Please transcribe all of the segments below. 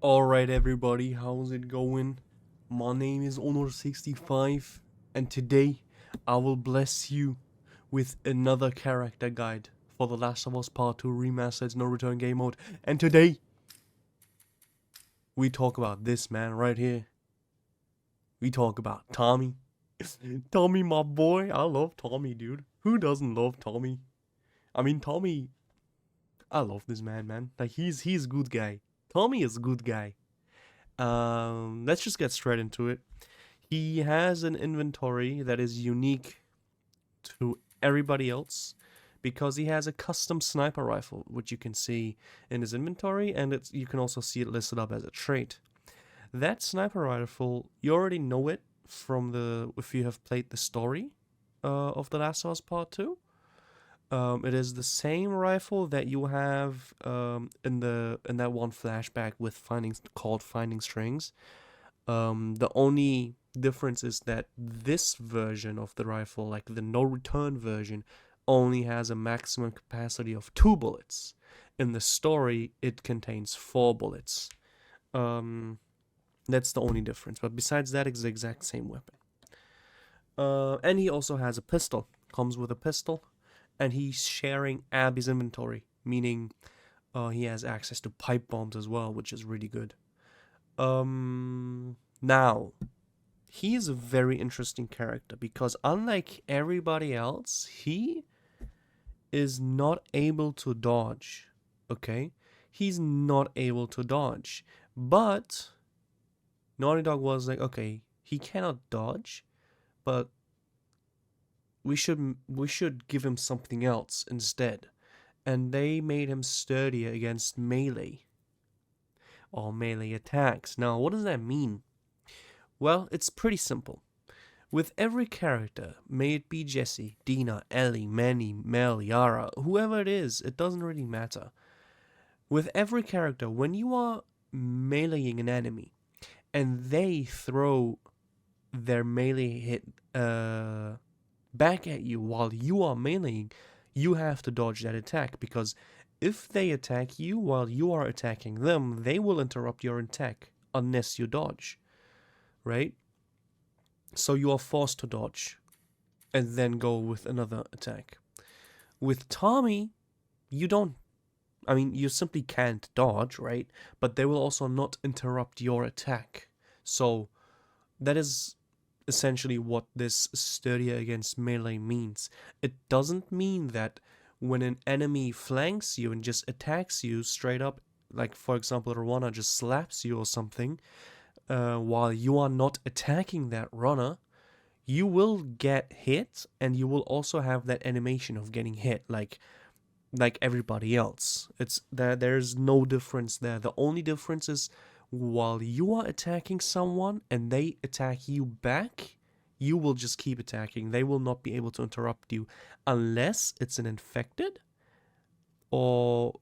Alright everybody, how's it going? My name is Honor65 and today I will bless you with another character guide for The Last of Us Part 2 Remastered No Return Game Mode. And today we talk about this man right here. We talk about Tommy. Tommy, my boy. I love Tommy, dude. Who doesn't love Tommy? I mean, Tommy, I love this man. Like he's a good guy. Tommy is a good guy. Let's just get straight into it. He has an inventory that is unique to everybody else because he has a custom sniper rifle, which you can see in his inventory, and you can also see it listed up as a trait. That sniper rifle, you already know it from if you have played the story of The Last of Us Part 2. It is the same rifle that you have in that one flashback with Finding Strings. The only difference is that this version of the rifle, like the no return version, only has a maximum capacity of 2 bullets. In the story, it contains 4 bullets. That's the only difference. But besides that, it's the exact same weapon. And he also has a pistol. Comes with a pistol. And he's sharing Abby's inventory, meaning he has access to pipe bombs as well, which is really good. Now, he is a very interesting character because unlike everybody else, he is not able to dodge, okay? He's not able to dodge, but Naughty Dog was like, okay, he cannot dodge, but we should give him something else instead. And they made him sturdier against melee or melee attacks. Now, what does that mean? Well, it's pretty simple. With every character, may it be Jesse, Dina, Ellie, Manny, Mel, Yara, whoever it is, it doesn't really matter. With every character, when you are meleeing an enemy and they throw their melee hit back at you while you are meleeing, you have to dodge that attack, because if they attack you while you are attacking them, they will interrupt your attack unless you dodge, right? So you are forced to dodge and then go with another attack. With Tommy, you simply can't dodge, right? But they will also not interrupt your attack. So that is essentially what this sturdier against melee means. It doesn't mean that when an enemy flanks you and just attacks you straight up, like for example, a runner just slaps you or something, while you are not attacking that runner, you will get hit and you will also have that animation of getting hit like everybody else. There's no difference there. The only difference is while you are attacking someone and they attack you back, you will just keep attacking. They will not be able to interrupt you unless it's an infected, or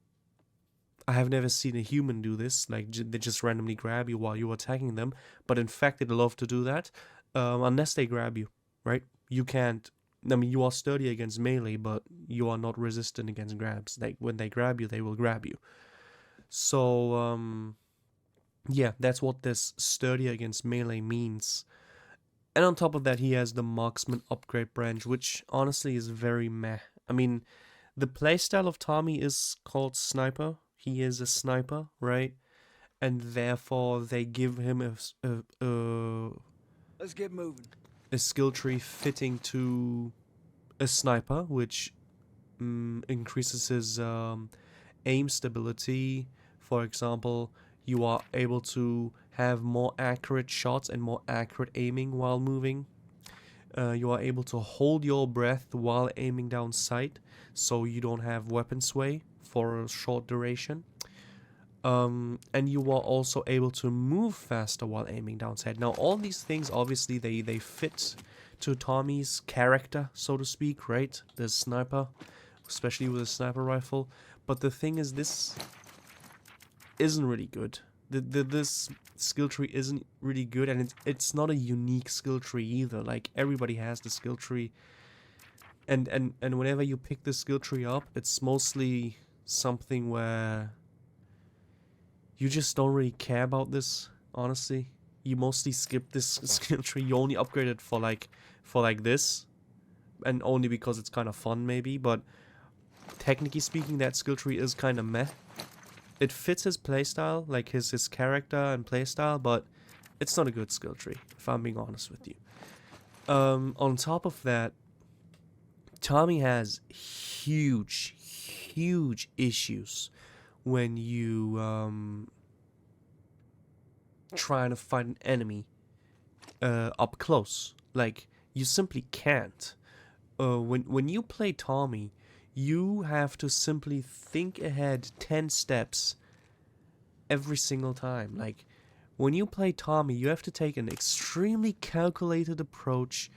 I have never seen a human do this, like they just randomly grab you while you're attacking them, but infected love to do that, unless they grab you, right? You can't, you are sturdy against melee, but you are not resistant against grabs. Like when they grab you, they will grab you. So, yeah, that's what this sturdy against melee means. And on top of that, he has the marksman upgrade branch, which honestly is very meh. I mean, the playstyle of Tommy is called sniper. He is a sniper, right? And therefore, they give him Let's get moving. A skill tree fitting to a sniper, which increases his aim stability. For example, you are able to have more accurate shots and more accurate aiming while moving. You are able to hold your breath while aiming down sight, so you don't have weapon sway for a short duration. And you are also able to move faster while aiming down sight. Now, all these things, obviously, they fit to Tommy's character, so to speak, right? The sniper, especially with a sniper rifle. But the thing is, this isn't really good. This skill tree isn't really good, and it's not a unique skill tree either. Like, everybody has the skill tree, and whenever you pick the skill tree up, it's mostly something where you just don't really care about this, honestly. You mostly skip this skill tree. You only upgrade it for like this, and only because it's kind of fun, maybe. But technically speaking, that skill tree is kind of meh. It fits his playstyle, like his character and playstyle, but it's not a good skill tree, if I'm being honest with you. On top of that, Tommy has huge issues when you trying to fight an enemy up close. Like, you simply can't. When you play Tommy, you have to simply think ahead 10 steps every single time. Like, when you play Tommy, you have to take an extremely calculated approach.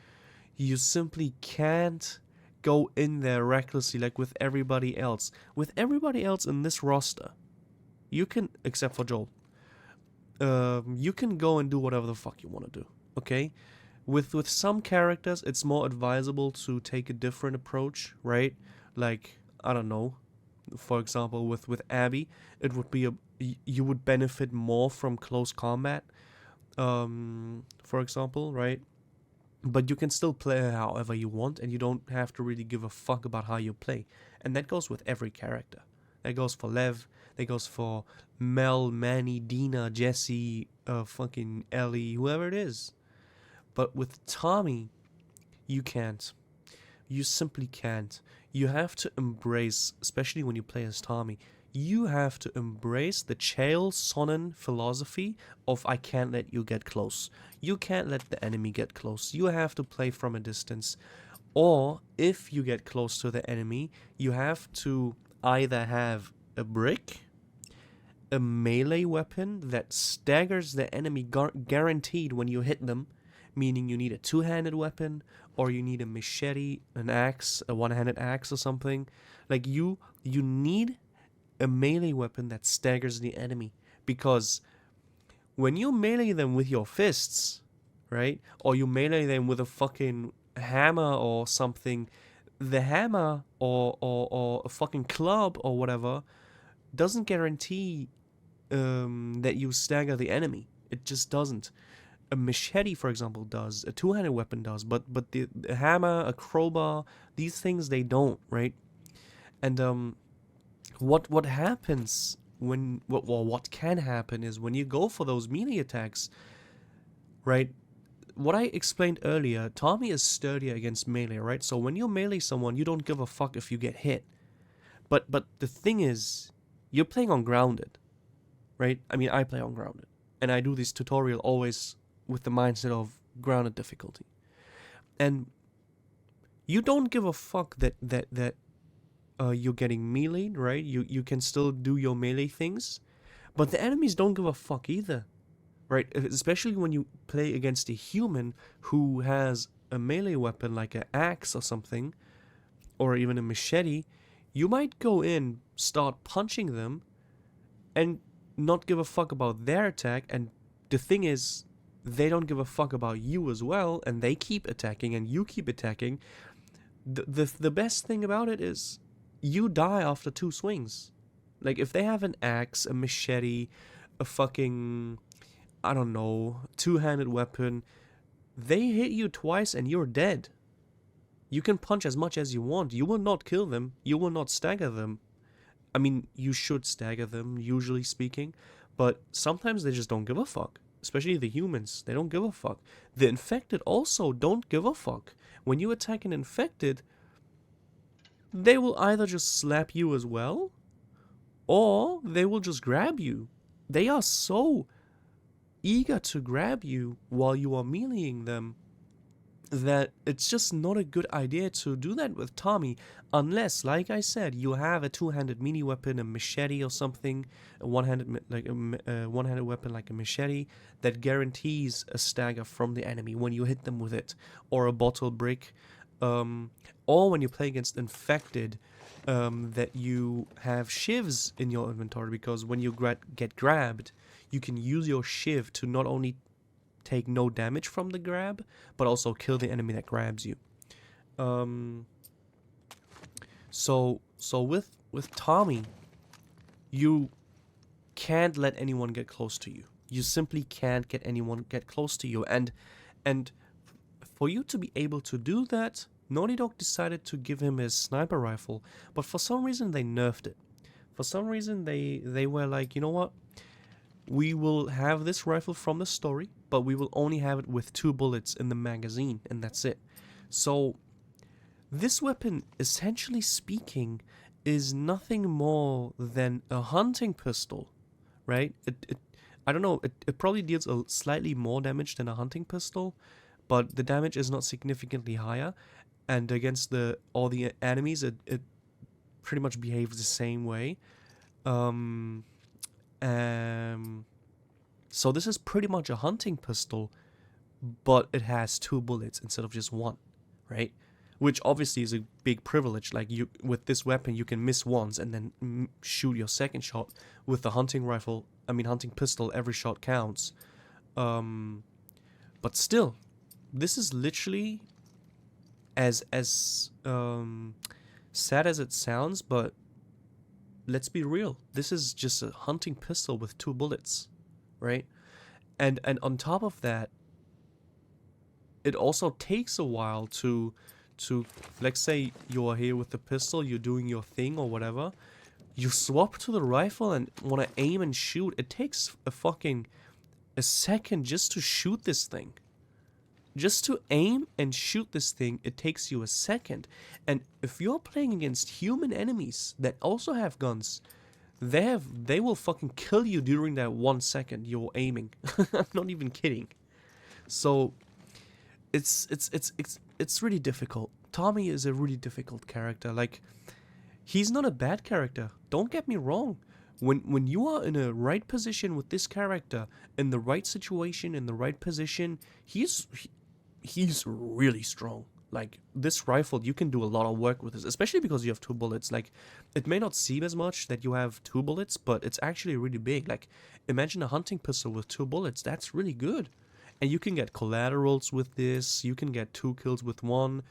You simply can't go in there recklessly like with everybody else. With everybody else in this roster, you can, except for Joel, you can go and do whatever the fuck you want to do, okay? With some characters, it's more advisable to take a different approach, right? Like, I don't know, for example, with Abby, it would be you would benefit more from close combat, for example, right? But you can still play however you want, and you don't have to really give a fuck about how you play. And that goes with every character. That goes for Lev, that goes for Mel, Manny, Dina, Jesse, fucking Ellie, whoever it is. But with Tommy, you can't. You simply can't. You have to embrace, especially when you play as Tommy, you have to embrace the Chael Sonnen philosophy of I can't let you get close. You can't let the enemy get close. You have to play from a distance. Or, if you get close to the enemy, you have to either have a brick, a melee weapon that staggers the enemy guaranteed when you hit them, meaning you need a two-handed weapon, or you need a machete, an axe, a one-handed axe or something. Like, you need a melee weapon that staggers the enemy, because when you melee them with your fists, right, or you melee them with a fucking hammer or something, the hammer or a fucking club or whatever doesn't guarantee that you stagger the enemy. It just doesn't. A machete, for example, does. A two-handed weapon does, but the hammer, a crowbar, these things, they don't, right? And what happens when what can happen is when you go for those melee attacks, right? What I explained earlier, Tommy is sturdier against melee, right? So when you melee someone, you don't give a fuck if you get hit. But the thing is, you're playing on grounded, right? I mean, I play on grounded, and I do this tutorial always with the mindset of grounded difficulty. And you don't give a fuck that you're getting meleeed, right? You can still do your melee things, but the enemies don't give a fuck either, right? Especially when you play against a human who has a melee weapon like an axe or something, or even a machete. You might go in, start punching them, and not give a fuck about their attack, and the thing is, they don't give a fuck about you as well, and they keep attacking, and you keep attacking. The best thing about it is, you die after 2 swings. Like, if they have an axe, a machete, a fucking, I don't know, two-handed weapon, they hit you twice and you're dead. You can punch as much as you want. You will not kill them. You will not stagger them. I mean, you should stagger them, usually speaking, but sometimes they just don't give a fuck. Especially the humans, they don't give a fuck. The infected also don't give a fuck. When you attack an infected, they will either just slap you as well, or they will just grab you. They are so eager to grab you while you are meleeing them that it's just not a good idea to do that with Tommy, unless, like I said, you have a two-handed melee weapon, a machete or something, a one-handed one-handed weapon like a machete that guarantees a stagger from the enemy when you hit them with it, or a bottle brick, or when you play against infected, that you have shivs in your inventory, because when you get grabbed, you can use your shiv to not only take no damage from the grab, but also kill the enemy that grabs you. So with Tommy, you can't let anyone get close to you. You simply can't get anyone get close to you. And for you to be able to do that, Naughty Dog decided to give him his sniper rifle, but for some reason they nerfed it. For some reason they were like, you know what? We will have this rifle from the story, but we will only have it with 2 bullets in the magazine, and that's it. So this weapon, essentially speaking, is nothing more than a hunting pistol, right? I don't know, it probably deals a slightly more damage than a hunting pistol, but the damage is not significantly higher, and against all the enemies, it pretty much behaves the same way. So this is pretty much a hunting pistol, but it has 2 bullets instead of just 1, right? Which obviously is a big privilege. Like, you, with this weapon, you can miss once and then shoot your second shot. With the hunting pistol, every shot counts. But still, this is literally as sad as it sounds, but let's be real. This is just a hunting pistol with 2 bullets, right? And on top of that, it also takes a while to let's say you're here with the pistol, you're doing your thing or whatever, you swap to the rifle and want to aim and shoot. It takes a second just to shoot this thing. Just to aim and shoot this thing, it takes you a second. And if you're playing against human enemies that also have guns, they will fucking kill you during that 1 second you're aiming. I'm not even kidding. So it's really difficult. Tommy is a really difficult character. Like, he's not a bad character. Don't get me wrong. When you are in a right position with this character, in the right situation, in the right position, he's really strong. Like, this rifle, you can do a lot of work with this, especially because you have 2 bullets. Like, it may not seem as much that you have 2 bullets, but it's actually really big. Like, imagine a hunting pistol with 2 bullets. That's really good. And you can get collaterals with this. You can get 2 kills with 1.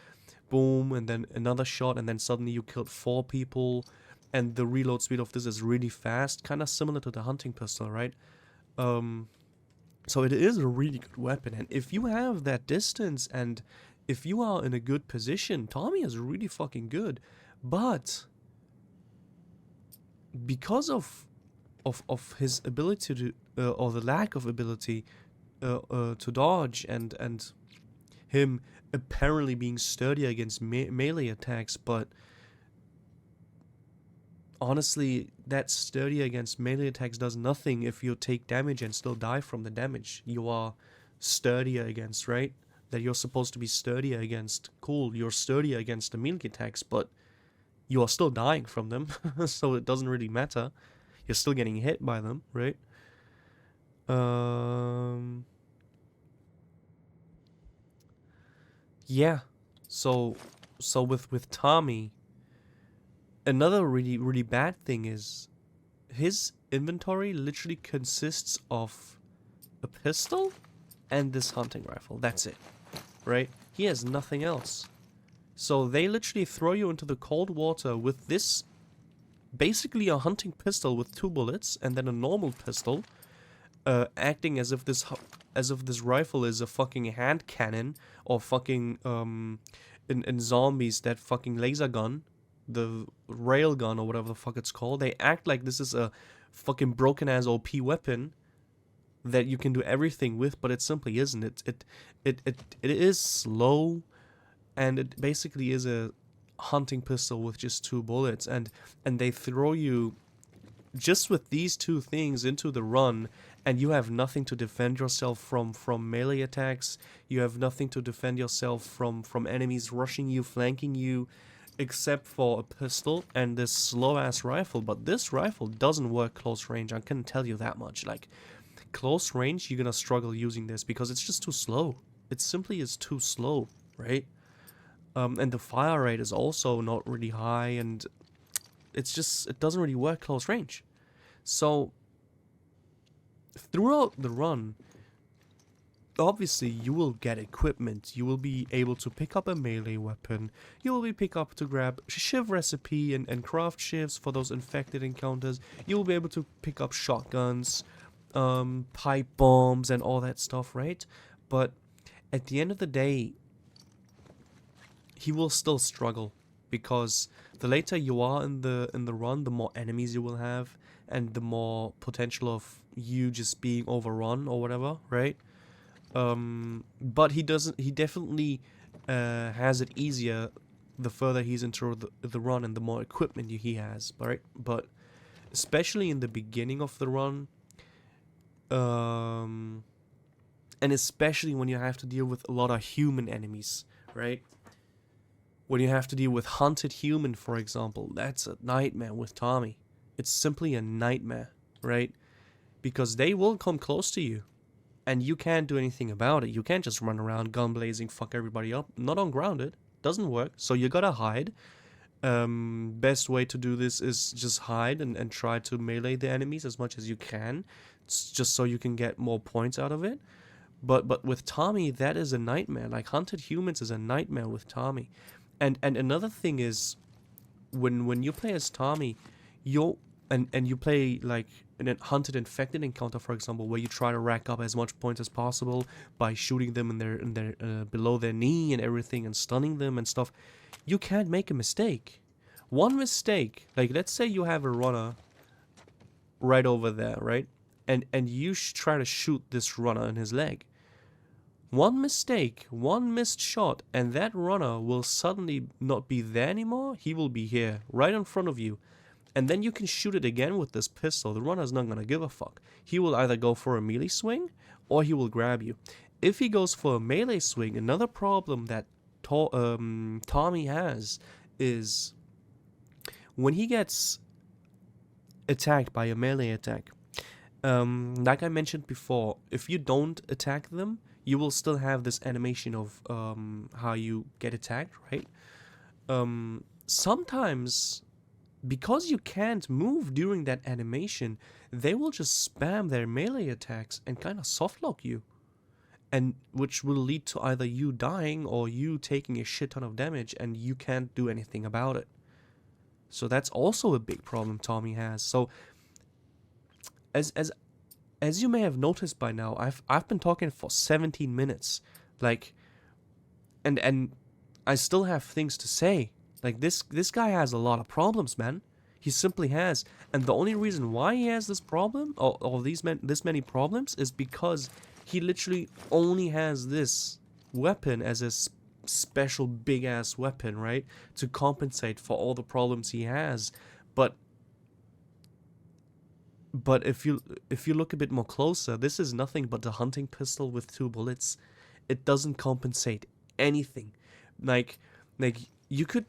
Boom, and then another shot, and then suddenly you killed 4 people. And the reload speed of this is really fast. Kind of similar to the hunting pistol, right? So it is a really good weapon. And if you have that distance, and if you are in a good position, Tommy is really fucking good. But because of his ability to, or the lack of ability to dodge, and him apparently being sturdy against melee attacks, but honestly, that sturdy against melee attacks does nothing if you take damage and still die from the damage you are sturdier against, right? That you're supposed to be sturdier against. Cool, you're sturdier against the melee attacks, but you are still dying from them, so it doesn't really matter. You're still getting hit by them, right? Yeah. So with Tommy, another really bad thing is his inventory literally consists of a pistol and this hunting rifle. That's it, right? He has nothing else. So they literally throw you into the cold water with this, basically a hunting pistol with 2 bullets, and then a normal pistol, acting as if this rifle is a fucking hand cannon, or fucking in zombies, that fucking laser gun, the rail gun or whatever the fuck it's called. They act like this is a fucking broken ass OP weapon that you can do everything with, but it simply isn't. It is slow, and it basically is a hunting pistol with just 2 bullets, and they throw you just with these 2 things into the run, and you have nothing to defend yourself from melee attacks. You have nothing to defend yourself from enemies rushing you, flanking you, except for a pistol and this slow ass rifle. But this rifle doesn't work close range, I can tell you that much. Like, close range, you're gonna struggle using this because it's just too slow. It simply is too slow, right? And the fire rate is also not really high, and it doesn't really work close range. So throughout the run, obviously you will get equipment. You will be able to pick up a melee weapon. You will be pick up to grab shiv recipe and craft shivs for those infected encounters. You will be able to pick up shotguns, pipe bombs and all that stuff, right? But at the end of the day, he will still struggle, because the later you are in the run, the more enemies you will have, and the more potential of you just being overrun or whatever, right? But he doesn't. He definitely has it easier the further he's into the run and the more equipment he has, right? But especially in the beginning of the run, and especially when you have to deal with a lot of human enemies, right? When you have to deal with hunted human, for example, that's a nightmare with Tommy. It's simply a nightmare, right? Because they will come close to you, and you can't do anything about it. You can't just run around gun blazing, fuck everybody up. Not ungrounded. Doesn't work. So you gotta hide. Best way to do this is just hide and try to melee the enemies as much as you can. It's just so you can get more points out of it. But with Tommy, that is a nightmare. Like, hunted humans is a nightmare with Tommy. And another thing is, when you play as Tommy, and you play like an hunted infected encounter, for example, where you try to rack up as much points as possible by shooting them in their below their knee and everything, and stunning them and stuff, you can't make a mistake. One mistake, like let's say you have a runner right over there, right? And you try to shoot this runner in his leg. One mistake, one missed shot, and that runner will suddenly not be there anymore. He will be here, right in front of you. And then you can shoot it again with this pistol. The runner's not gonna give a fuck. He will either go for a melee swing, or he will grab you. If he goes for a melee swing, another problem that Tommy has is when he gets attacked by a melee attack. Like I mentioned before, if you don't attack them, you will still have this animation of how you get attacked, right? Sometimes, because you can't move during that animation, they will just spam their melee attacks and kind of softlock you, and which will lead to either you dying or you taking a shit ton of damage, and you can't do anything about it. So that's also a big problem Tommy has. So as you may have noticed by now, I've been talking for 17 minutes, like, and I still have things to say. Like, this guy has a lot of problems, man. He simply has, and the only reason why he has this problem, or this many problems, is because he literally only has this weapon as a special big ass weapon, right, to compensate for all the problems he has. But if you look a bit more closer, this is nothing but a hunting pistol with 2 bullets. It doesn't compensate anything. Like you could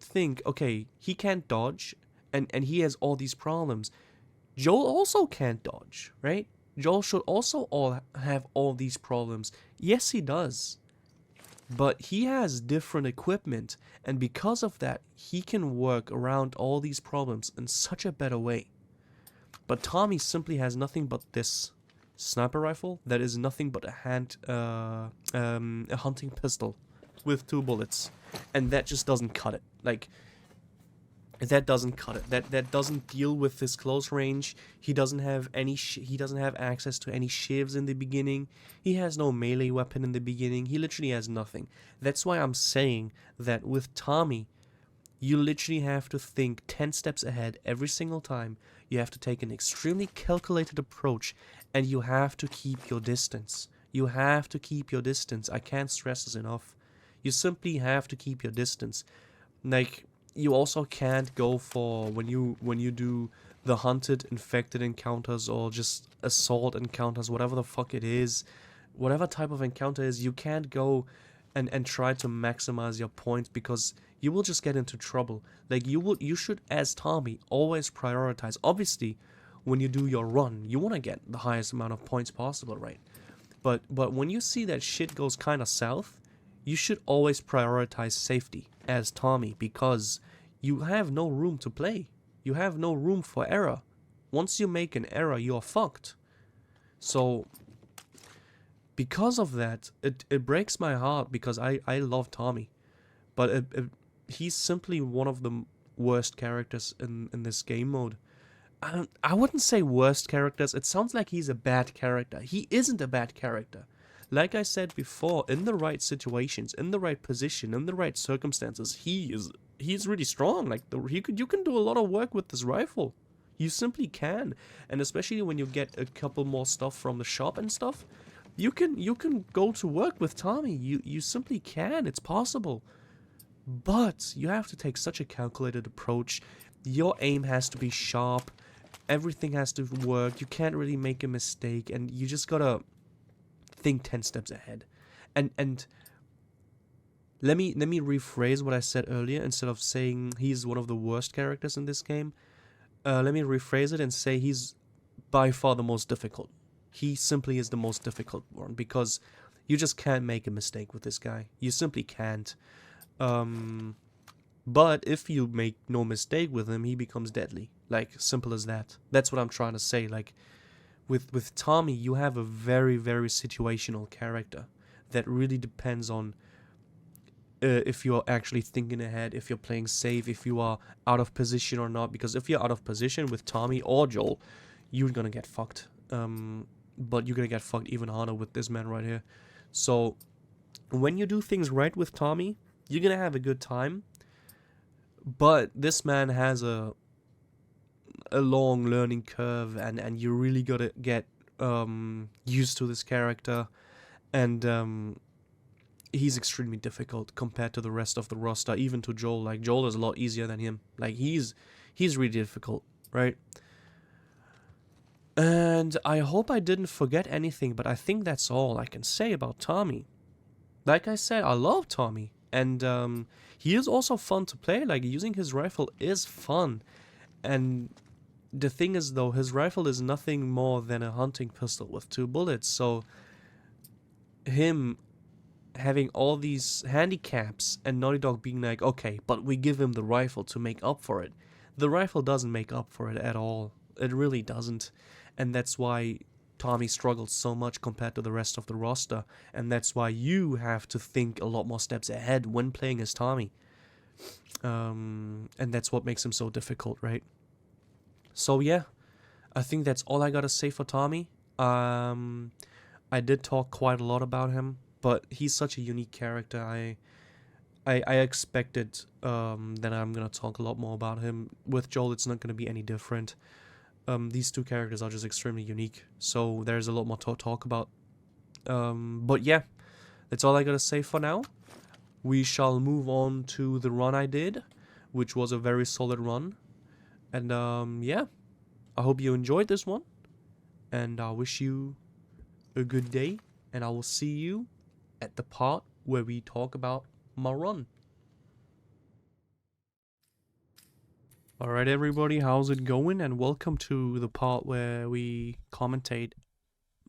think, okay, he can't dodge, and he has all these problems. Joel also can't dodge, right? Joel should also have all these problems. Yes, he does. But he has different equipment, and because of that, he can work around all these problems in such a better way. But Tommy simply has nothing but this sniper rifle that is nothing but a hunting pistol with 2 bullets, and that just doesn't cut it. Like, that doesn't cut it. That doesn't deal with this close range. He doesn't have any. He doesn't have access to any shivs in the beginning. He has no melee weapon in the beginning. He literally has nothing. That's why I'm saying that with Tommy, you literally have to think 10 steps ahead every single time. You have to take an extremely calculated approach, and you have to keep your distance. You have to keep your distance. I can't stress this enough. You simply have to keep your distance. Like, you also can't go for, when you do the hunted, infected encounters, or just assault encounters, whatever the fuck it is, whatever type of encounter is, you can't go and try to maximize your points, because you will just get into trouble. Like, you should, as Tommy, always prioritize. Obviously, when you do your run, you want to get the highest amount of points possible, right? But when you see that shit goes kind of south, you should always prioritize safety as Tommy, because you have no room to play. You have no room for error. Once you make an error, you're fucked. So because of that, it breaks my heart because I love Tommy. But he's simply one of the worst characters in this game mode. I wouldn't say worst characters. It sounds like he's a bad character. He isn't a bad character. Like I said before, in the right situations, in the right position, in the right circumstances, he's really strong. Like you can do a lot of work with this rifle. You simply can, and especially when you get a couple more stuff from the shop and stuff, you can go to work with Tommy. You simply can. It's possible. But you have to take such a calculated approach. Your aim has to be sharp. Everything has to work. You can't really make a mistake, and you just gotta think 10 steps ahead. And let me rephrase what I said earlier. Instead of saying he's one of the worst characters in this game, let me rephrase it and say he's by far the most difficult. He simply is the most difficult one because you just can't make a mistake with this guy. You simply can't. But if you make no mistake with him, he becomes deadly. Like, simple as that. That's what I'm trying to say. Like, with Tommy, you have a very, very situational character that really depends on if you're actually thinking ahead, if you're playing safe, if you are out of position or not. Because if you're out of position with Tommy or Joel, you're gonna get fucked. But you're gonna get fucked even harder with this man right here. So, when you do things right with Tommy, you're gonna have a good time. But this man has a long learning curve, and you really gotta get used to this character, and he's extremely difficult compared to the rest of the roster, even to Joel. Like, Joel is a lot easier than him. Like, he's really difficult, right? And I hope I didn't forget anything, but I think that's all I can say about Tommy. Like I said, I love Tommy, and he is also fun to play. Like, using his rifle is fun. And the thing is, though, his rifle is nothing more than a hunting pistol with 2 bullets. So him having all these handicaps and Naughty Dog being like, okay, but we give him the rifle to make up for it. The rifle doesn't make up for it at all. It really doesn't. And that's why Tommy struggles so much compared to the rest of the roster. And that's why you have to think a lot more steps ahead when playing as Tommy. And that's what makes him so difficult, right? So yeah, I think that's all I gotta say for Tommy. I did talk quite a lot about him, but he's such a unique character. I expected that I'm gonna talk a lot more about him. With Joel, it's not gonna be any different. These two characters are just extremely unique, so there's a lot more to talk about. But yeah, that's all I gotta say for now. We shall move on to the run I did, which was a very solid run. And yeah, I hope you enjoyed this one, and I wish you a good day, and I will see you at the part where we talk about my run. Alright everybody, how's it going? And welcome to the part where we commentate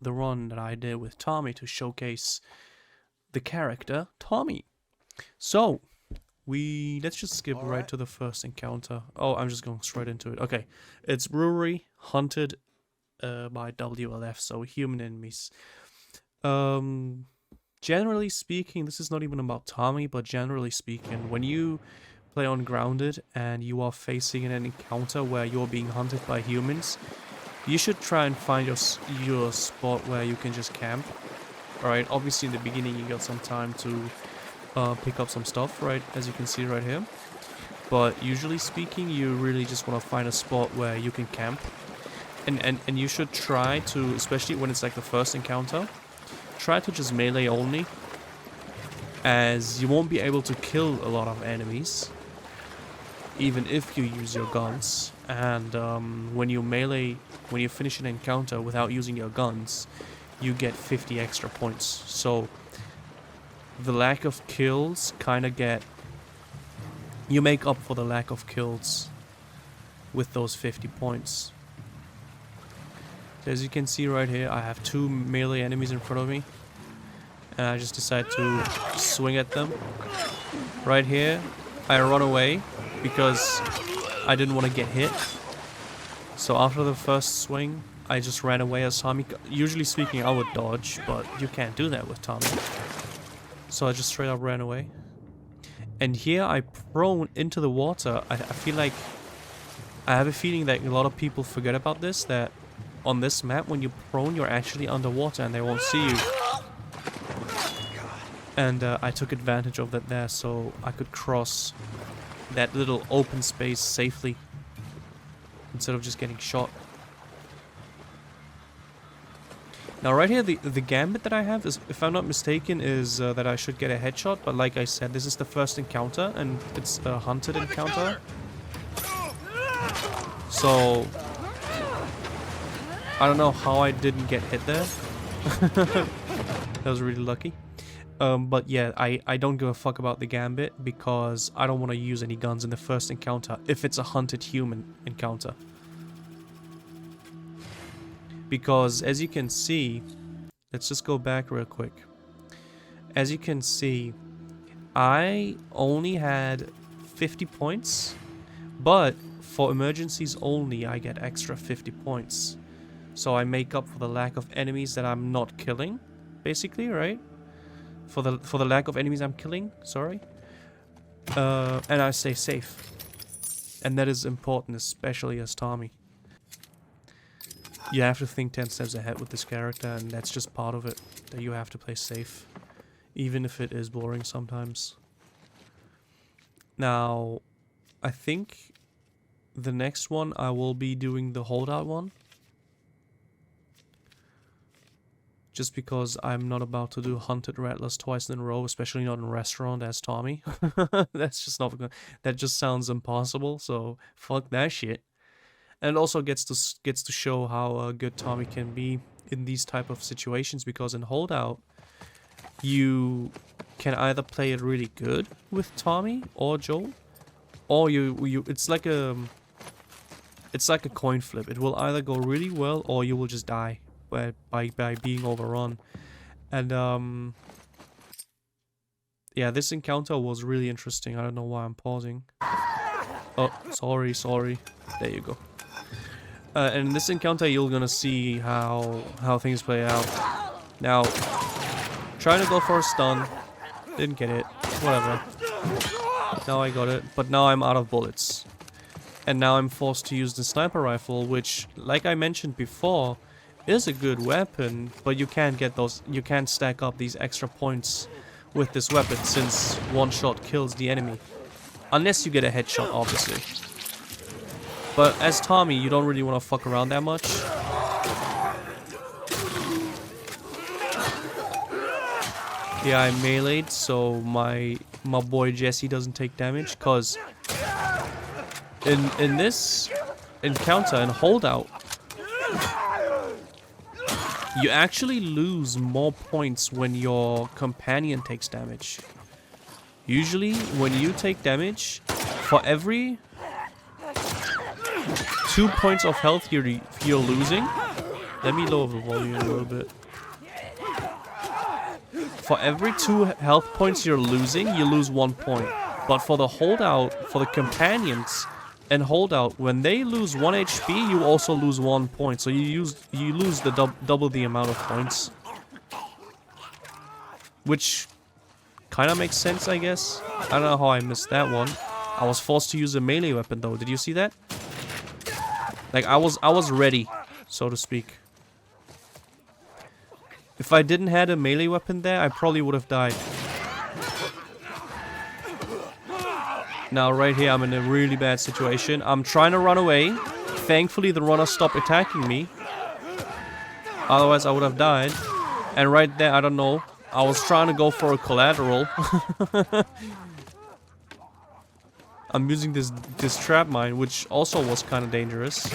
the run that I did with Tommy to showcase the character Tommy. So, let's just skip right to the first encounter. Oh, I'm just going straight into it. Okay, it's Brewery, hunted by WLF, so human enemies. Generally speaking, this is not even about Tommy, but generally speaking, when you play on Grounded and you are facing an encounter where you're being hunted by humans, you should try and find your spot where you can just camp. Alright, obviously in the beginning you got some time to pick up some stuff, right, as you can see right here. But usually speaking, you really just want to find a spot where you can camp. And you should try to, especially when it's like the first encounter, try to just melee only, as you won't be able to kill a lot of enemies, even if you use your guns. And when you finish an encounter without using your guns, you get 50 extra points. So the lack of kills you make up for the lack of kills with those 50 points. So as you can see right here, I have 2 melee enemies in front of me, and I just decide to swing at them. Right here, I run away because I didn't want to get hit. So after the first swing, I just ran away as Tommy. Usually speaking, I would dodge, but you can't do that with Tommy. So I just straight up ran away. And here I prone into the water. I feel like... I have a feeling that a lot of people forget about this, that on this map, when you prone, you're actually underwater and they won't see you. And I took advantage of that there, so I could cross that little open space safely instead of just getting shot. Now right here, the gambit that I have is, if I'm not mistaken, is that I should get a headshot, but like I said, this is the first encounter and it's a hunted encounter. So I don't know how I didn't get hit there. That was really lucky. But yeah, I don't give a fuck about the gambit because I don't want to use any guns in the first encounter if it's a hunted human encounter. Because as you can see, let's just go back real quick. As you can see, I only had 50 points, but for emergencies only, I get extra 50 points. So I make up for the lack of enemies that I'm not killing, basically, right? For the lack of enemies I'm killing, sorry. And I stay safe. And that is important, especially as Tommy. You have to think 10 steps ahead with this character, and that's just part of it. That you have to play safe. Even if it is boring sometimes. Now, I think the next one I will be doing the holdout one. Just because I'm not about to do hunted rattlers twice in a row, especially not in a restaurant as Tommy. That's just not gonna, that just sounds impossible, so fuck that shit. And it also gets to show how good Tommy can be in these type of situations, because in holdout you can either play it really good with Tommy or Joel, or it's like a coin flip. It will either go really well or you will just die by being overrun. And yeah, this encounter was really interesting. I don't know why I'm pausing. Oh, sorry. There you go. And in this encounter, you're gonna see how things play out. Now, trying to go for a stun, didn't get it. Whatever. Now I got it, but now I'm out of bullets, and now I'm forced to use the sniper rifle, which, like I mentioned before, is a good weapon, but you can't get those. You can't stack up these extra points with this weapon, since one shot kills the enemy, unless you get a headshot, obviously. But as Tommy, you don't really want to fuck around that much. Yeah, I meleeed, so my boy Jesse doesn't take damage, cause in this encounter and holdout, you actually lose more points when your companion takes damage. Usually, when you take damage, for every 2 points of health you're losing. Let me lower the volume a little bit. For every 2 health points you're losing, you lose 1 point. But for the holdout, for the companions and holdout, when they lose 1 HP, you also lose 1 point. So you lose the double the amount of points, which kind of makes sense, I guess. I don't know how I missed that one. I was forced to use a melee weapon though. Did you see that? Like I was ready, so to speak. If I didn't have a melee weapon there, I probably would have died. Now right here, I'm in a really bad situation. I'm trying to run away. Thankfully, the runner stopped attacking me. Otherwise, I would have died. And right there, I don't know. I was trying to go for a collateral. I'm using this trap mine, which also was kind of dangerous,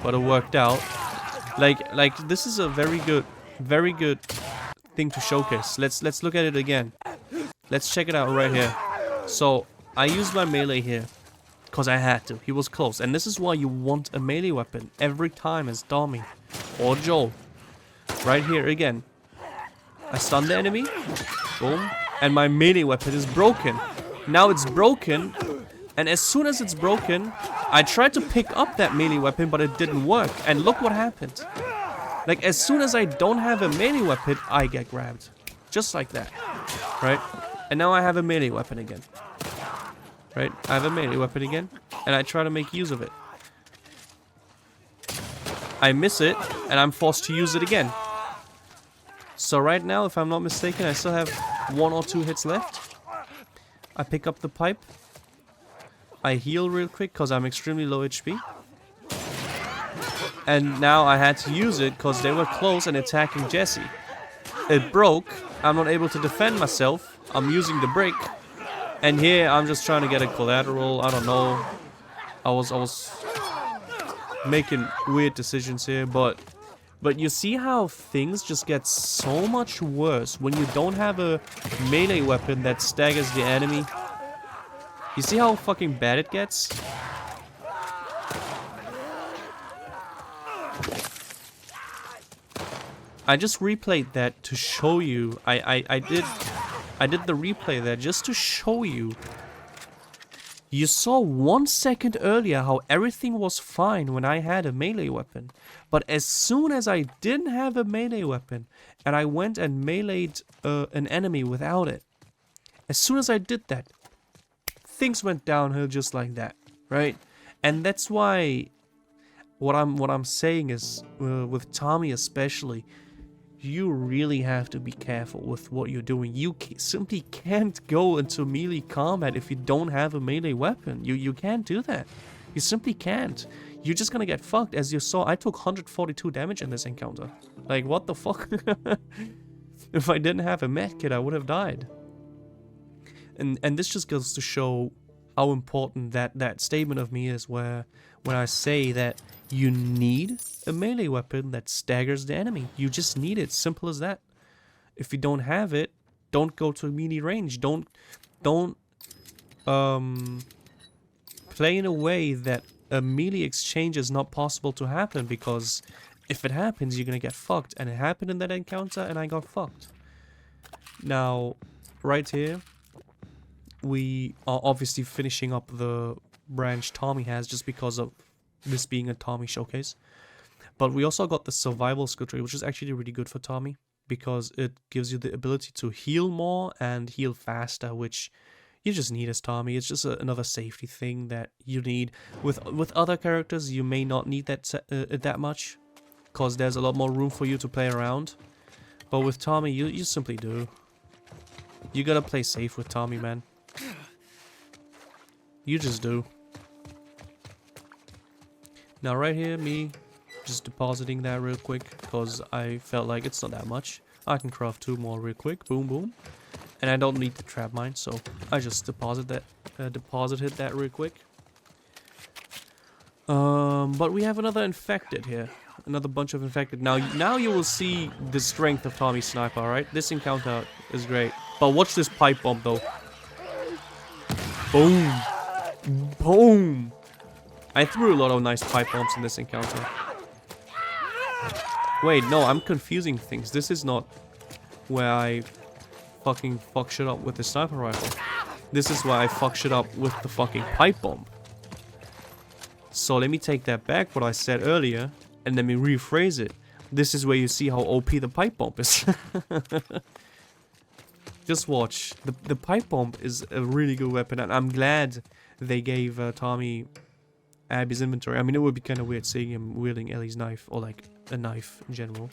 but it worked out. Like this is a very good thing to showcase. Let's look at it again. Let's check it out right here. So I used my melee here because I had to. He was close, and this is why you want a melee weapon every time as Tommy or Joel. Right here again. I stun the enemy. Boom. And my melee weapon is broken. Now it's broken And as soon as it's broken, I tried to pick up that melee weapon, but it didn't work. And look what happened. Like, as soon as I don't have a melee weapon, I get grabbed. Just like that. Right? And now I have a melee weapon again. Right? I have a melee weapon again. And I try to make use of it. I miss it, and I'm forced to use it again. So right now, if I'm not mistaken, I still have 1 or 2 hits left. I pick up the pipe. I heal real quick because I'm extremely low HP. And now I had to use it because they were close and attacking Jesse. It broke. I'm not able to defend myself. I'm using the brick. And here I'm just trying to get a collateral. I don't know. I was making weird decisions here, but you see how things just get so much worse when you don't have a melee weapon that staggers the enemy. You see how fucking bad it gets? I just replayed that to show you. I did the replay there just to show you. You saw 1 second earlier how everything was fine when I had a melee weapon. But as soon as I didn't have a melee weapon and I went and meleeed an enemy without it, as soon as I did that, things went downhill just like that, right? And that's why what I'm saying is, with Tommy especially, you really have to be careful with what you're doing. You simply can't go into melee combat if you don't have a melee weapon. You can't do that. You simply can't. You're just gonna get fucked. As you saw, I took 142 damage in this encounter. Like, what the fuck? If I didn't have a medkit, I would have died. And this just goes to show how important that statement of me is, where when I say that you need a melee weapon that staggers the enemy. You just need it. Simple as that. If you don't have it, don't go to melee range. Don't play in a way that a melee exchange is not possible to happen, because if it happens, you're gonna get fucked. And it happened in that encounter, and I got fucked. Now, right here, we are obviously finishing up the branch Tommy has, just because of this being a Tommy showcase. But we also got the survival skill tree, which is actually really good for Tommy, because it gives you the ability to heal more and heal faster, which you just need as Tommy. It's just another safety thing that you need. With other characters, you may not need that much, because there's a lot more room for you to play around. But with Tommy, you simply do. You gotta play safe with Tommy, man. You just do. Now right here, me just depositing that real quick, because I felt like it's not that much. I can craft 2 more real quick. Boom, boom. And I don't need the trap mine, so I just deposited that real quick. But we have another infected here. Another bunch of infected. Now you will see the strength of Tommy's sniper, alright? This encounter is great. But watch this pipe bomb, though. Boom. Boom. I threw a lot of nice pipe bombs in this encounter. Wait, no, I'm confusing things. This is not where I fucking fuck shit up with the sniper rifle. This is where I fuck shit up with the fucking pipe bomb. So let me take that back, what I said earlier, and let me rephrase it. This is where you see how OP the pipe bomb is. Just watch. The pipe bomb is a really good weapon, and I'm glad they gave Tommy Abby's inventory. I mean, it would be kind of weird seeing him wielding Ellie's knife, or like a knife in general.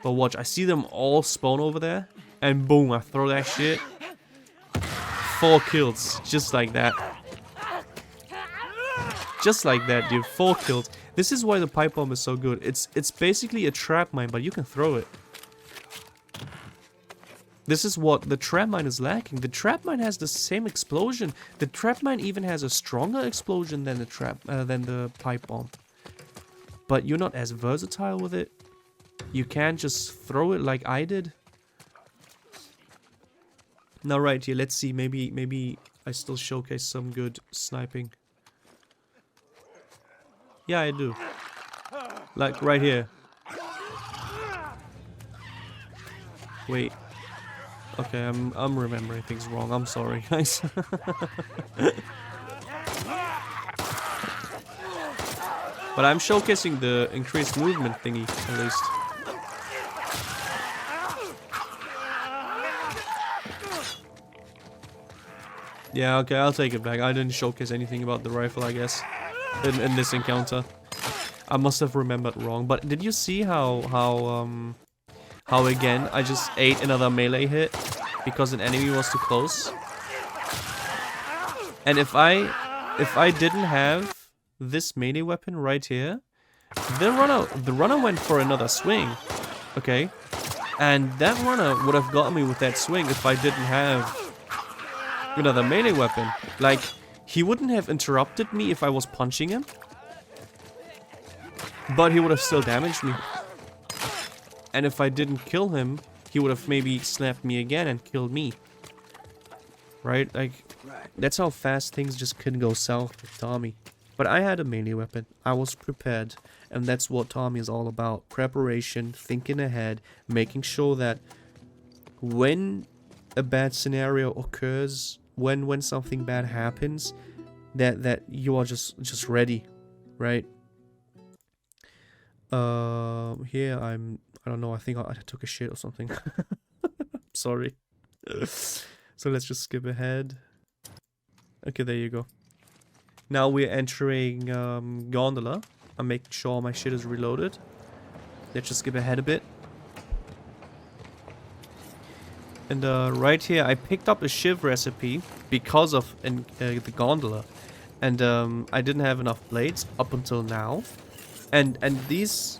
But watch, I see them all spawn over there, and boom, I throw that shit. 4 kills, just like that. Just like that, dude. 4 kills. This is why the pipe bomb is so good. It's basically a trap mine, but you can throw it. This is what the trap mine is lacking. The trap mine has the same explosion. The trap mine even has a stronger explosion than the pipe bomb. But you're not as versatile with it. You can't just throw it like I did. Now right here, let's see. Maybe I still showcase some good sniping. Yeah, I do. Like right here. Wait. Okay, I'm remembering things wrong. I'm sorry, guys. But I'm showcasing the increased movement thingy, at least. Yeah, okay, I'll take it back. I didn't showcase anything about the rifle, I guess, in this encounter. I must have remembered wrong. But did you see how again I just ate another melee hit because an enemy was too close? And if I didn't have this melee weapon right here, the runner went for another swing, okay? And that runner would have got me with that swing if I didn't have another melee weapon. Like, he wouldn't have interrupted me if I was punching him, but he would have still damaged me. And if I didn't kill him, he would have maybe snapped me again and killed me. Right? Like, that's how fast things just can go south with Tommy. But I had a melee weapon. I was prepared. And that's what Tommy is all about. Preparation, thinking ahead, making sure that when a bad scenario occurs, when something bad happens, that you are just ready, right? Here I don't know, I think I took a shit or something. Sorry. So let's just skip ahead. Okay, there you go. Now we're entering Gondola. I'm making sure my shit is reloaded. Let's just skip ahead a bit. And right here, I picked up a shiv recipe because of the Gondola. And I didn't have enough blades up until now. And these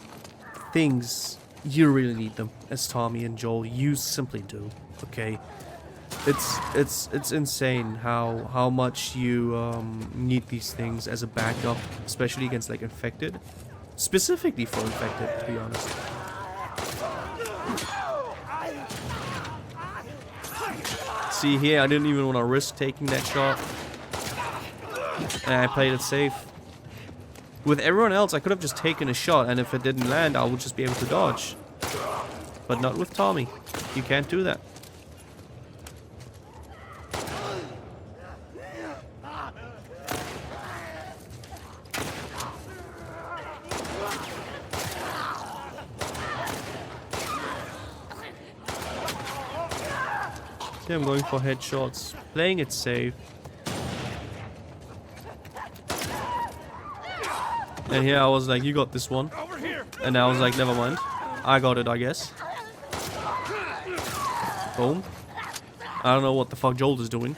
things, you really need them as Tommy and Joel. You simply do, okay? It's insane how much you need these things as a backup, especially against like infected, specifically for infected, to be honest. See here, I didn't even want to risk taking that shot, and I played it safe. With everyone else, I could have just taken a shot, and if it didn't land, I would just be able to dodge. But not with Tommy. You can't do that. See, I'm going for headshots, playing it safe. And here I was like, you got this one. And I was like, never mind. I got it, I guess. Boom. I don't know what the fuck Joel is doing.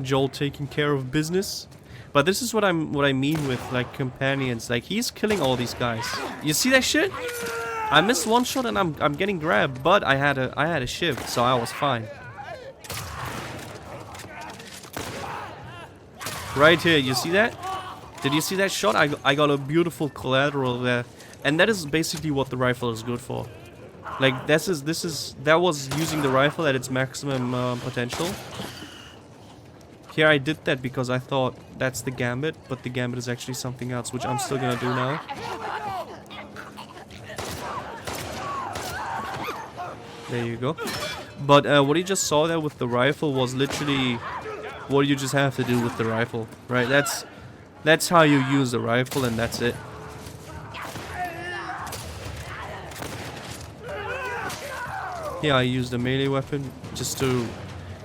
Joel taking care of business. But this is what I mean with like companions. Like, he's killing all these guys. You see that shit? I missed one shot and I'm getting grabbed, but I had a shiv, so I was fine. Right here, you see that? Did you see that shot? I got a beautiful collateral there, and that is basically what the rifle is good for. Like, that was using the rifle at its maximum potential. Here I did that because I thought that's the gambit, but the gambit is actually something else, which I'm still gonna do now. There you go. But what you just saw there with the rifle was literally what you just have to do with the rifle, right? That's how you use the rifle, and that's it. Here I used a melee weapon just to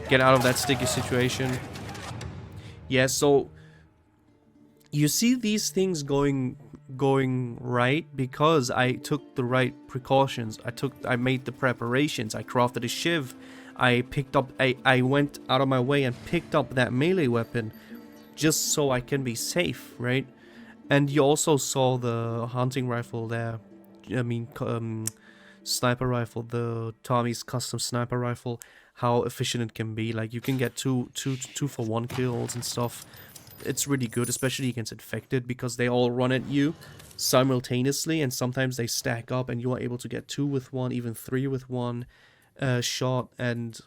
get out of that sticky situation. Yeah, so you see these things going right because I took the right precautions. I made the preparations. I crafted a shiv. I went out of my way and picked up that melee weapon just so I can be safe, right? And you also saw the hunting rifle there. I mean, sniper rifle, the Tommy's custom sniper rifle. How efficient it can be. Like, you can get two for one kills and stuff. It's really good, especially against infected, because they all run at you simultaneously, and sometimes they stack up, and you are able to get 2 with 1, even 3 with 1 shot, and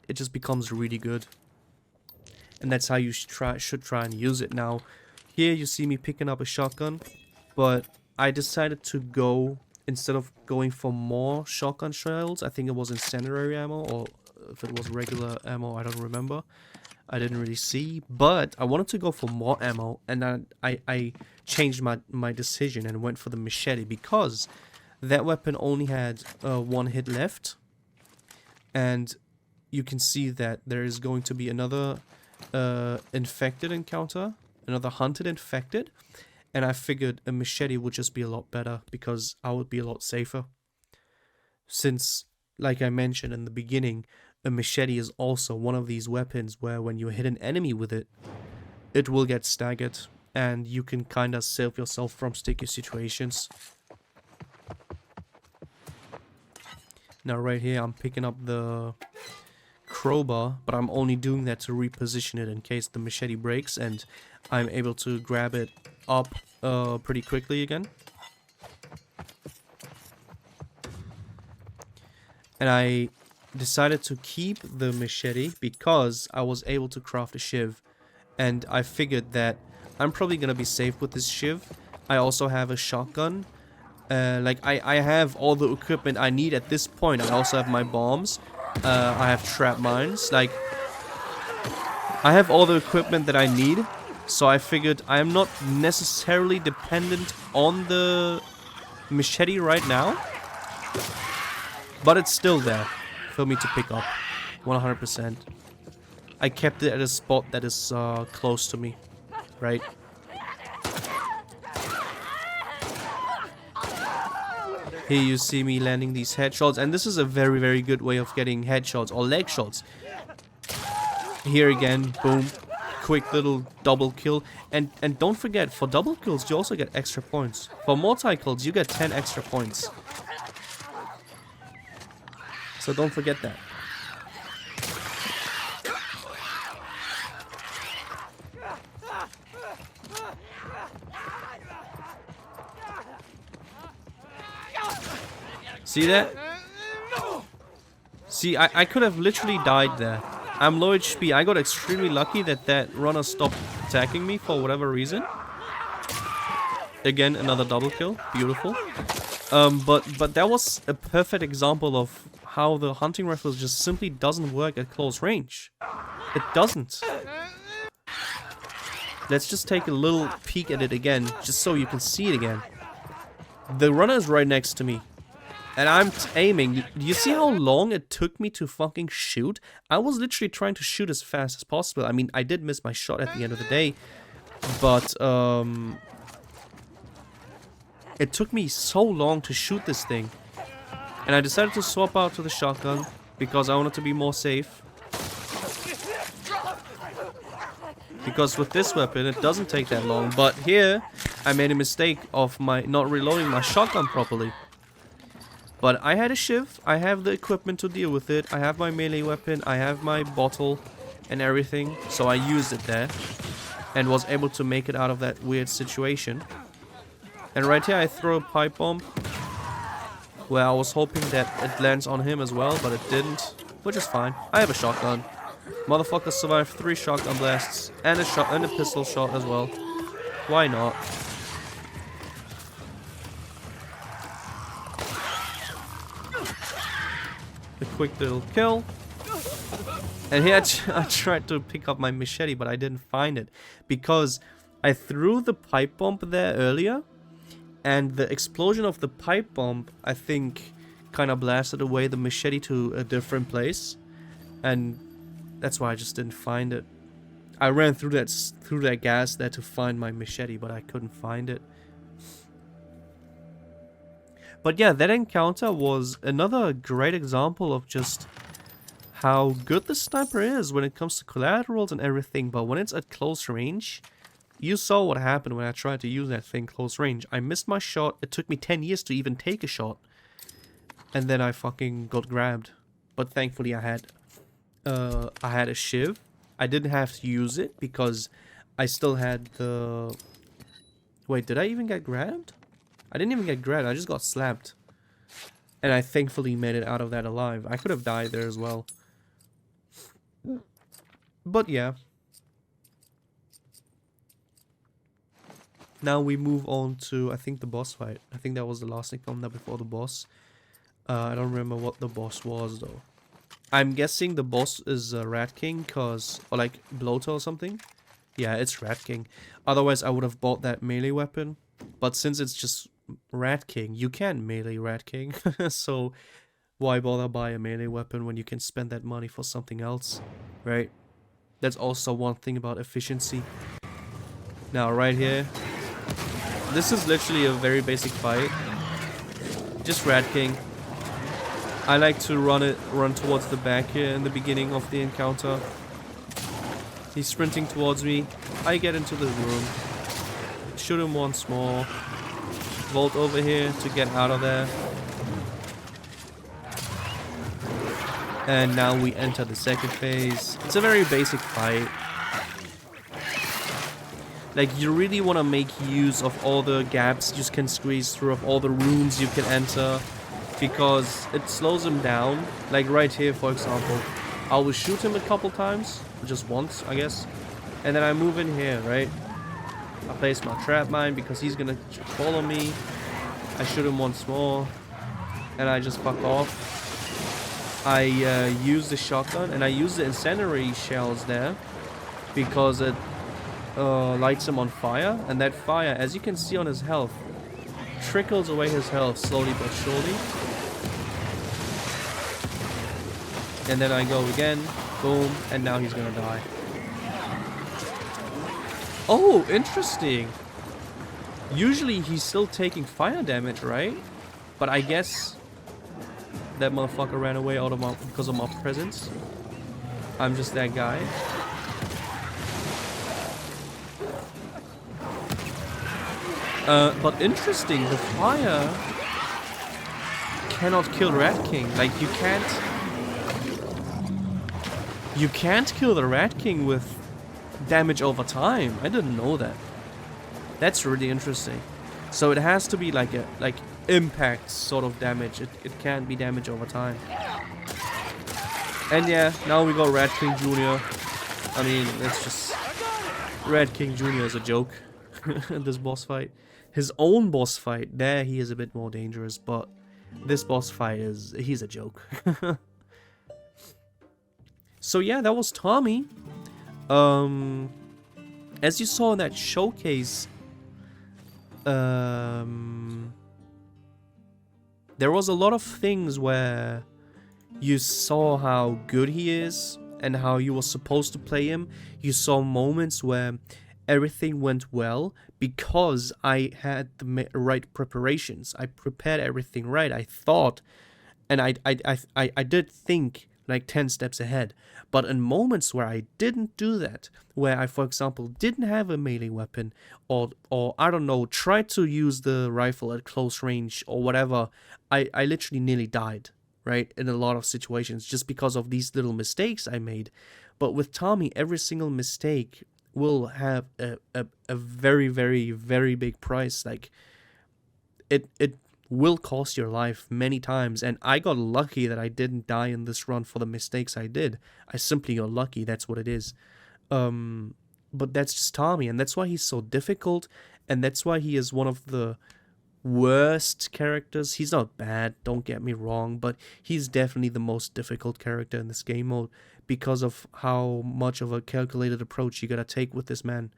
it just becomes really good. And that's how you should try and use it. Now, here you see me picking up a shotgun, but I decided to go, instead of going for more shotgun shells, I think it was incendiary ammo or if it was regular ammo, I don't remember. I didn't really see, but I wanted to go for more ammo, and then I changed my decision and went for the machete because that weapon only had 1 hit left, and you can see that there is going to be another infected encounter, another hunted infected, and I figured a machete would just be a lot better because I would be a lot safer. Since, like I mentioned in the beginning, a machete is also one of these weapons where when you hit an enemy with it, it will get staggered, and you can kinda save yourself from sticky situations. Now right here I'm picking up the crowbar, but I'm only doing that to reposition it in case the machete breaks, and I'm able to grab it up pretty quickly again. And I decided to keep the machete because I was able to craft a shiv, and I figured that I'm probably gonna be safe with this shiv. I also have a shotgun. Like I have all the equipment I need at this point. I also have my bombs. I have trap mines. Like, I have all the equipment that I need. So I figured I am not necessarily dependent on the machete right now, but it's still there for me to pick up 100%. I kept it at a spot that is close to me, right? Here you see me landing these headshots, and this is a very, very good way of getting headshots or leg shots. Here again, boom, quick little double kill, and don't forget, for double kills you also get extra points. For multi-kills you get 10 extra points. So don't forget that. See that? See, I could have literally died there. I'm low HP. I got extremely lucky that that runner stopped attacking me for whatever reason. Again, another double kill. Beautiful. But that was a perfect example of how the hunting rifle just simply doesn't work at close range. It doesn't. Let's just take a little peek at it again, just so you can see it again. The runner is right next to me. And I'm aiming. Do you see how long it took me to fucking shoot? I was literally trying to shoot as fast as possible. I mean, I did miss my shot at the end of the day. But, it took me so long to shoot this thing. And I decided to swap out to the shotgun because I wanted to be more safe. Because with this weapon, it doesn't take that long. But here, I made a mistake of not reloading my shotgun properly. But I had a shiv, I have the equipment to deal with it, I have my melee weapon, I have my bottle and everything, so I used it there and was able to make it out of that weird situation. And right here I throw a pipe bomb where I was hoping that it lands on him as well, but it didn't, which is fine. I have a shotgun. Motherfucker survived 3 shotgun blasts and a pistol shot as well. Why not? A quick little kill. And here I tried to pick up my machete, but I didn't find it because I threw the pipe bomb there earlier, and the explosion of the pipe bomb, I think, kind of blasted away the machete to a different place, and that's why I just didn't find it. I ran through that gas there to find my machete, but I couldn't find it. But yeah, that encounter was another great example of just how good the sniper is when it comes to collaterals and everything. But when it's at close range, you saw what happened when I tried to use that thing close range. I missed my shot. It took me 10 years to even take a shot. And then I fucking got grabbed. But thankfully I had a shiv. I didn't have to use it because I still had the... Wait, did I even get grabbed? I didn't even get grabbed, I just got slapped. And I thankfully made it out of that alive. I could have died there as well. But yeah. Now we move on to, I think, the boss fight. I think that was the last encounter before the boss. I don't remember what the boss was though. I'm guessing the boss is Rat King, or like Bloater or something. Yeah, it's Rat King. Otherwise, I would have bought that melee weapon. But since it's just Rat King, you can melee Rat King. So why bother buy a melee weapon when you can spend that money for something else, right? That's also one thing about efficiency. Now, right here, this is literally a very basic fight. Just Rat King. I like to run towards the back here in the beginning of the encounter. He's sprinting towards me. I get into the room. Shoot him once more. Vault over here to get out of there. And now we enter the second phase. It's a very basic fight. Like, you really want to make use of all the gaps you can squeeze through, of all the rooms you can enter, because it slows him down. Like right here, for example, I will shoot him a couple times, just once, I guess, and then I move in here, right? I place my trap mine because he's gonna follow me. I shoot him once more, and I just fuck off. I use the shotgun, and I use the incendiary shells there because it lights him on fire, and that fire, as you can see on his health, trickles away his health slowly but surely. And then I go again, boom, and now he's gonna die. Oh, interesting. Usually he's still taking fire damage, right? But I guess that motherfucker ran away out of because of my presence. I'm just that guy. But interesting, the fire cannot kill Rat King. Like, you can't kill the Rat King with damage over time. I didn't know that. That's really interesting. So it has to be like impact sort of damage. It can't be damage over time. And yeah, now we got Rat King Jr. I mean, it's just Rat King Jr. is a joke in this boss fight. His own boss fight, there he is a bit more dangerous, but this boss fight he's a joke. So yeah, that was Tommy. As you saw in that showcase, there was a lot of things where you saw how good he is and how you were supposed to play him. You saw moments where everything went well because I had the right preparations. I prepared everything right. I thought, and I did think like 10 steps ahead. But in moments where I didn't do that, where I, for example, didn't have a melee weapon, or I don't know, tried to use the rifle at close range or whatever, I literally nearly died, right? In a lot of situations, just because of these little mistakes I made. But with Tommy, every single mistake will have a very, very, very big price. Like, it will cost your life many times, and I got lucky that I didn't die in this run for the mistakes I did. I simply got lucky, that's what it is. But that's just Tommy, and that's why he's so difficult, and that's why he is one of the worst characters. He's not bad, don't get me wrong, but he's definitely the most difficult character in this game mode because of how much of a calculated approach you gotta take with this man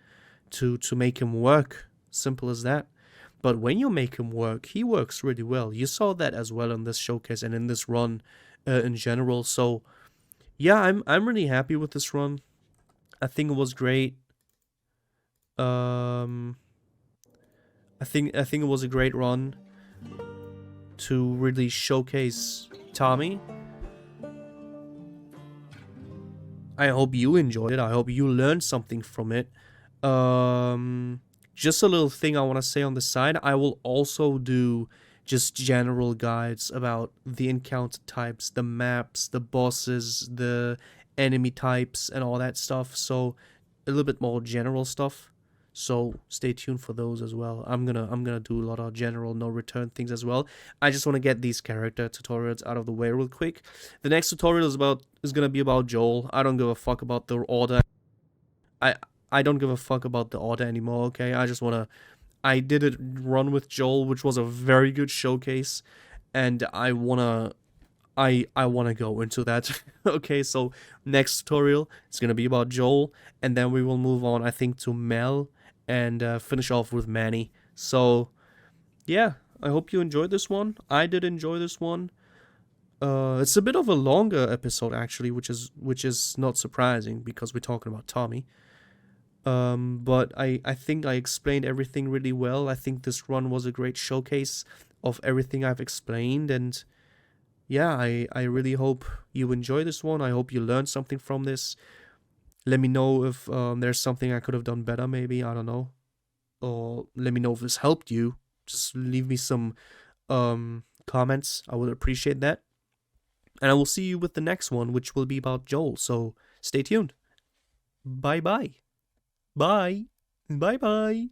to make him work. Simple as that. But when you make him work, he works really well. You saw that as well in this showcase and in this run in general. So yeah, I'm really happy with this run. I think it was great. I think it was a great run to really showcase Tommy. I hope you enjoyed it. I hope you learned something from it. Just a little thing I want to say on the side. I will also do just general guides about the encounter types, the maps, the bosses, the enemy types, and all that stuff. So a little bit more general stuff. So stay tuned for those as well. I'm gonna do a lot of general no return things as well. I just want to get these character tutorials out of the way real quick. The next tutorial is gonna be about Joel. I don't give a fuck about the order. I don't give a fuck about the order anymore, okay? I did a run with Joel, which was a very good showcase, and I wanna I want to go into that. Okay, so next tutorial is gonna be about Joel, and then we will move on, I think, to Mel, and finish off with Manny. So yeah, I hope you enjoyed this one. I did enjoy this one. It's a bit of a longer episode actually, which is not surprising because we're talking about Tommy. But I think I explained everything really well. I think this run was a great showcase of everything I've explained, and yeah, I really hope you enjoy this one. I hope you learned something from this. Let me know if there's something I could have done better, maybe. I don't know. Or let me know if this helped you. Just leave me some comments. I would appreciate that. And I will see you with the next one, which will be about Joel. So stay tuned. Bye bye. Bye. Bye bye.